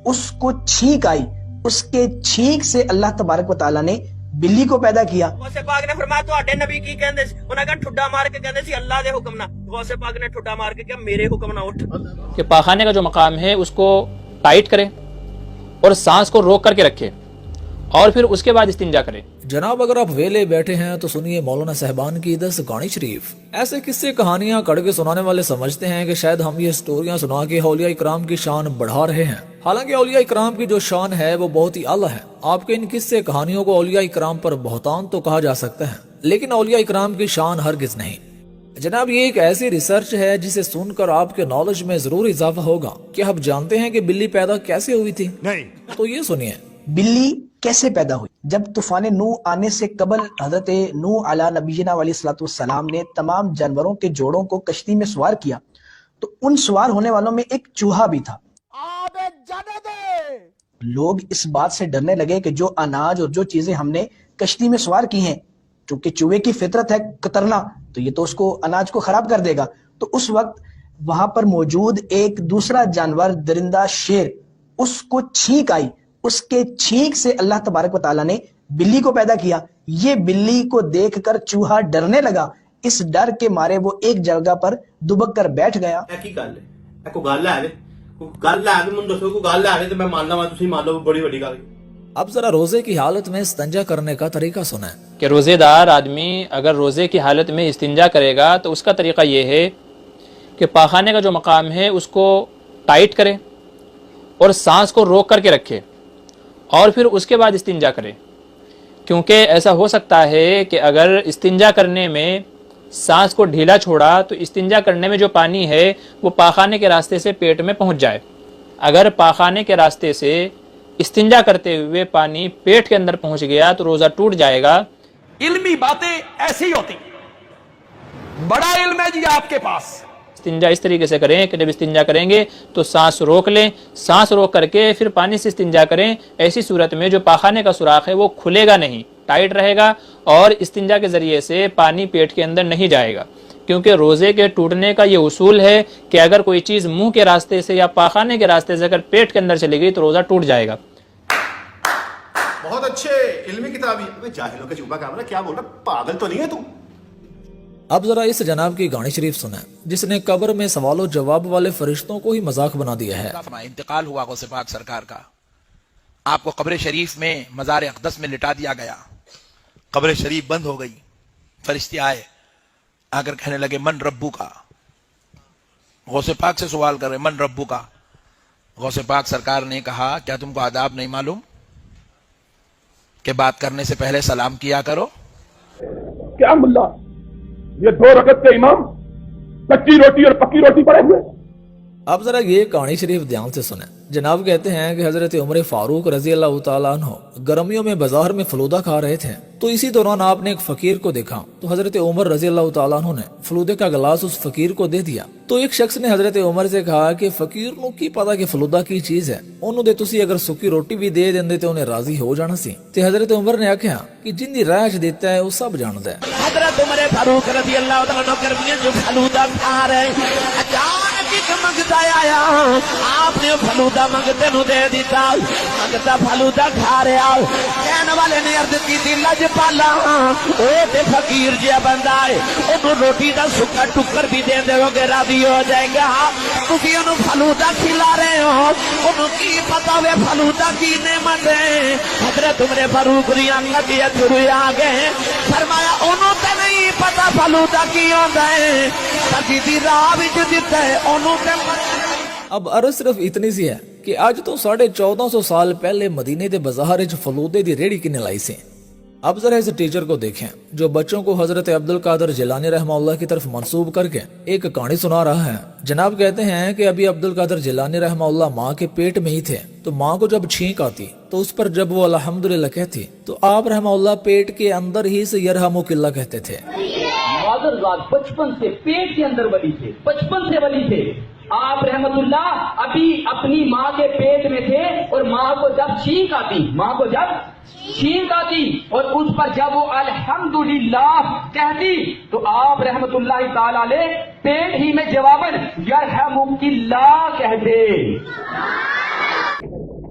اس کو چھینک آئی، اس کے چھینک سے اللہ تبارک و تعالیٰ نے بلی کو پیدا کیا۔ غوث پاک نے فرمایا تواڈے نبی کی کہندے سی، انہاں کہا ٹھڈا مار کے کہندے سی اللہ دے حکم نہ، غوث پاک نے ٹھڈا مار کے کہا میرے حکم نہ اٹھ۔ کہ پاخانے کا جو مقام ہے اس کو ٹائٹ کرے اور سانس کو روک کر کے رکھے اور پھر اس کے بعد استنجا کرے۔ جناب اگر آپ ویلے بیٹھے ہیں تو سنیے مولانا صاحبان کی 10 گانی شریف۔ ایسے قصے کہانیاں کڑ کے سنانے والے سمجھتے ہیں کہ شاید ہم یہ سٹوریاں سنا کے اولیاء اکرام کی شان بڑھا رہے ہیں، حالانکہ اولیاء اکرام کی جو شان ہے وہ بہت ہی اعلیٰ ہے۔ آپ کے ان قصے کہانیوں کو اولیاء اکرام پر بہتان تو کہا جا سکتا ہے، لیکن اولیاء اکرام کی شان ہرگز نہیں۔ جناب یہ ایک ایسی ریسرچ ہے جسے سن کر آپ کے نالج میں ضرور اضافہ ہوگا۔ کیا آپ جانتے ہیں کہ بلی پیدا کیسے ہوئی تھی؟ نہیں تو یہ سنیے۔ بلی کیسے پیدا ہوئی؟ جب طوفان نوح آنے سے قبل حضرت نوح علیہ نبینا علیہ الصلوۃ والسلام نے تمام جانوروں کے جوڑوں کو کشتی میں سوار کیا تو ان سوار ہونے والوں میں ایک چوہا بھی تھا۔ لوگ اس بات سے ڈرنے لگے کہ جو اناج اور جو چیزیں ہم نے کشتی میں سوار کی ہیں، چونکہ چوہے کی فطرت ہے کترنا، تو یہ تو اس کو اناج کو خراب کر دے گا۔ تو اس وقت وہاں پر موجود ایک دوسرا جانور درندہ شیر، اس کو چھینک آئی، اس کے چھینک سے اللہ تبارک و تعالیٰ نے بلی کو پیدا کیا۔ یہ بلی کو دیکھ کر چوہا ڈرنے لگا، اس ڈر کے مارے وہ ایک جگہ پر دبک کر بیٹھ گیا۔ اب ذرا روزے کی حالت میں استنجا کرنے کا طریقہ سنیں کہ روزے دار آدمی اگر روزے کی حالت میں استنجا کرے گا تو اس کا طریقہ یہ ہے کہ پاخانے کا جو مقام ہے اس کو ٹائٹ کرے اور سانس کو روک کر کے رکھے اور پھر اس کے بعد استنجا کرے، کیونکہ ایسا ہو سکتا ہے کہ اگر استنجا کرنے میں سانس کو ڈھیلا چھوڑا تو استنجا کرنے میں جو پانی ہے وہ پاخانے کے راستے سے پیٹ میں پہنچ جائے۔ اگر پاخانے کے راستے سے استنجا کرتے ہوئے پانی پیٹ کے اندر پہنچ گیا تو روزہ ٹوٹ جائے گا۔ علمی باتیں ایسی ہوتی، بڑا علم ہے جی آپ کے پاس۔ استنجا اس طریقے سے کریں کہ جب استنجا کریں گے تو سانس روک لیں، سانس روک کر کے پھر پانی سے استنجا کریں۔ ایسی صورت میں جو پاخانے کا سوراخ ہے وہ کھلے گا نہیں، ٹائٹ رہے گا اور استنجا کے ذریعے سے پانی پیٹ کے اندر نہیں جائے گا، کیونکہ روزے کے ٹوٹنے کا یہ اصول ہے کہ اگر کوئی چیز منہ کے راستے سے یا پاخانے کے راستے سے اگر پیٹ کے اندر چلی گئی تو روزہ ٹوٹ جائے گا۔ بہت اچھے علمی کتابی، جاہلوں کا چوبا کامرا کیا بول رہا، پاگل تو نہیں ہے تو؟ اب ذرا اس جناب کی گانی شریف سنیں جس نے قبر میں سوال و جواب والے فرشتوں کو ہی مذاق بنا دیا ہے۔ انتقال ہوا غوث پاک سرکار کا، آپ کو قبر شریف میں مزار اقدس میں لٹا دیا گیا، قبر شریف بند ہو گئی، فرشتے آئے آ کر کہنے لگے من ربو کا، غوث پاک سے سوال کر رہے من ربو کا۔ غوث پاک سرکار نے کہا کیا تم کو آداب نہیں معلوم کہ بات کرنے سے پہلے سلام کیا کرو؟ کیا ملا یہ 2 رکعت کے امام کچی روٹی اور پکی روٹی پڑے ہوئے؟ اب ذرا یہ کہانی شریف دھیان سے سنیں۔ جناب کہتے ہیں کہ حضرت عمر فاروق رضی اللہ تعالیٰ عنہ گرمیوں میں بازار میں فلودہ کھا رہے تھے تو اسی دوران آپ نے ایک فقیر کو دیکھا تو حضرت عمر رضی اللہ تعالیٰ عنہ نے فلودے کا گلاس اس فقیر کو دے دیا تو ایک شخص نے حضرت عمر سے کہا کہ فقیر نو کی پتا کہ فلودہ کی چیز ہے، انہوں نے تسی اگر سکی روٹی بھی دے دیندے تے انہیں راضی ہو جانا سی۔ تے حضرت عمر نے آکھیا کہ جن دی رائج دیتا ہے وہ سب جاندا ہے۔ حضرت عمر فاروق رضی اللہ تعالیٰ عنہ گرمیاں جو فلودہ کھا رہے اچانک ایک منگتا آیا، آپ نے فلودہ منگتے نو دے دیتا، منگتا فلودہ کھا رہا، کہنے والے نے عرض کی تھی لج پالا او تے فقیر جیا بندہ ہے، انہوں روٹی دا سکا ٹکر بھی دے دے گے راضی ہو جائے گا، تسی انہوں فلودہ کھلا رہے ہو، انہوں کی پتا وے فلودہ کی نعمت ہے۔ حضرت عمر فاروق دی آنکھاں دی اتھرو آ گئے، فرمایا انہوں تے نہیں پتا فلودہ کی ہوندا ہے، تاکہ دی راہ وچ دتا ہے انہوں تے۔ اب عرض صرف اتنی سی ہے کہ آج تو 1450 سال پہلے مدینے دے بازار وچ فلودے دی ریڑھی کنے لائی سی۔ اب ذرا اس ٹیچر کو دیکھیں جو بچوں کو حضرت عبد القادر جیلانی رحمہ اللہ کی طرف منسوب کر کے ایک کہانی سنا رہا ہے۔ جناب کہتے ہیں کہ ابھی عبد القادر جیلانی رحمہ اللہ ماں کے پیٹ میں ہی تھے تو ماں کو جب چھینک آتی تو اس پر جب وہ الحمدللہ کہتی تو آپ رحمہ اللہ پیٹ کے اندر ہی سے یرحمک اللہ کہتے تھے۔ بچپن سے پیٹ کے اندر ولی تھے، بچپن سے ولی تھے۔ آپ رحمت اللہ ابھی اپنی ماں کے پیٹ میں تھے اور ماں کو جب چھینک آتی اور اس پر جب وہ الحمدللہ کہتی تو آپ رحمت اللہ تعالی علیہ پیٹ ہی میں جواباً یرحمک اللہ کہتے۔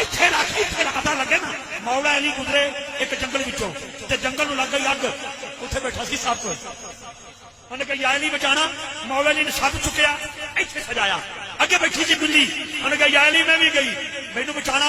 ਇੱਥੇ ਪਤਾ ਲੱਗੇ ਨਾ ਮੌਲਾ ਅਲੀ ਗੁਜ਼ਰੇ ਇੱਕ ਜੰਗਲ ਵਿੱਚੋਂ ਤੇ ਜੰਗਲ ਨੂੰ ਲੱਗ ਗਈ ਅੱਗ। ਉੱਥੇ ਬੈਠਾ ਸੀ ਸੱਪ। ਉਹਨੇ ਕਿਹਾ ਯਾ ਅਲੀ ਬਚਾਣਾ। ਮੌਲਾ ਅਲੀ ਨੇ ਸੱਪ ਚੁੱਕਿਆ ਇੱਥੇ ਸਜਾਇਆ। ਅੱਗੇ ਬੈਠੀ ਸੀ ਬਿੱਲੀ। ਉਹਨੇ ਕਿਹਾ ਯਾ ਅਲੀ ਮੈਂ ਵੀ ਗਈ ਮੈਨੂੰ ਬਚਾਣਾ।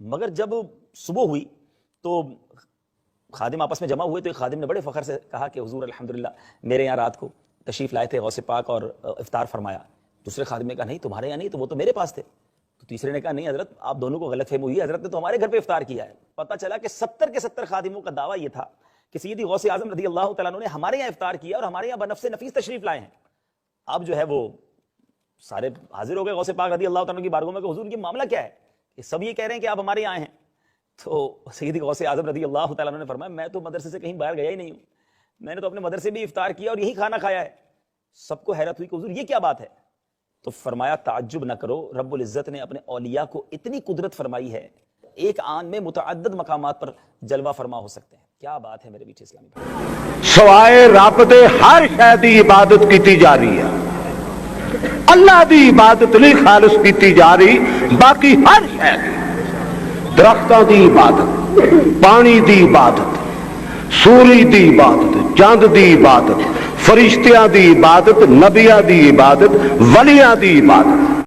مگر جب صبح ہوئی تو خادم آپس میں جمع ہوئے تو ایک خادم نے بڑے فخر سے کہا کہ حضور الحمدللہ میرے یہاں رات کو تشریف لائے تھے غوث پاک اور افطار فرمایا. دوسرے خادم نے کہا نہیں تمہارے یہاں نہیں, تو وہ تو میرے پاس تھے. تو تیسرے نے کہا نہیں حضرت آپ دونوں کو غلط فہمی ہوئی, حضرت نے تو ہمارے گھر پہ افطار کیا ہے. پتہ چلا کہ 70 کے 70 خادموں کا دعویٰ یہ تھا کہ سیدی غوث اعظم رضی اللہ تعالیٰ عنہ نے ہمارے یہاں افطار کیا اور ہمارے یہاں بنفس نفیس تشریف لائے ہیں. اب جو ہے وہ سارے حاضر ہو گئے غوث پاک رضی اللہ تعالیٰ عنہ کی بارگاہ میں کہ حضور یہ معاملہ کیا ہے, کہ سب یہ کہہ رہے ہیں کہ آپ ہمارے یہاں آئے ہیں. تو سیدی غوث اعظم رضی اللہ تعالیٰ عنہ نے فرمایا میں تو مدرسے سے کہیں باہر گیا ہی نہیں ہوں, میں نے تو اپنے مدرسے بھی افطار کیا اور یہی کھانا کھایا ہے. سب کو حیرت ہوئی کہ حضور یہ کیا بات ہے. تو فرمایا تعجب نہ کرو, رب العزت نے اپنے اولیاء کو اتنی قدرت فرمائی ہے ایک آن میں متعدد مقامات پر جلوہ فرما ہو سکتے ہیں. کیا بات ہے میرے میٹھے اسلامی بھائی. سوائے رب دے ہر شے دی عبادت کیتی جا رہی ہے, اللہ دی عبادت نہیں خالص کیتی جا رہی, باقی ہر شے درختوں دی عبادت, پانی دی عبادت, سورج دی عبادت, چاند دی عبادت, فرشتیاں دی عبادت, نبیاں دی عبادت, ولیاں دی عبادت,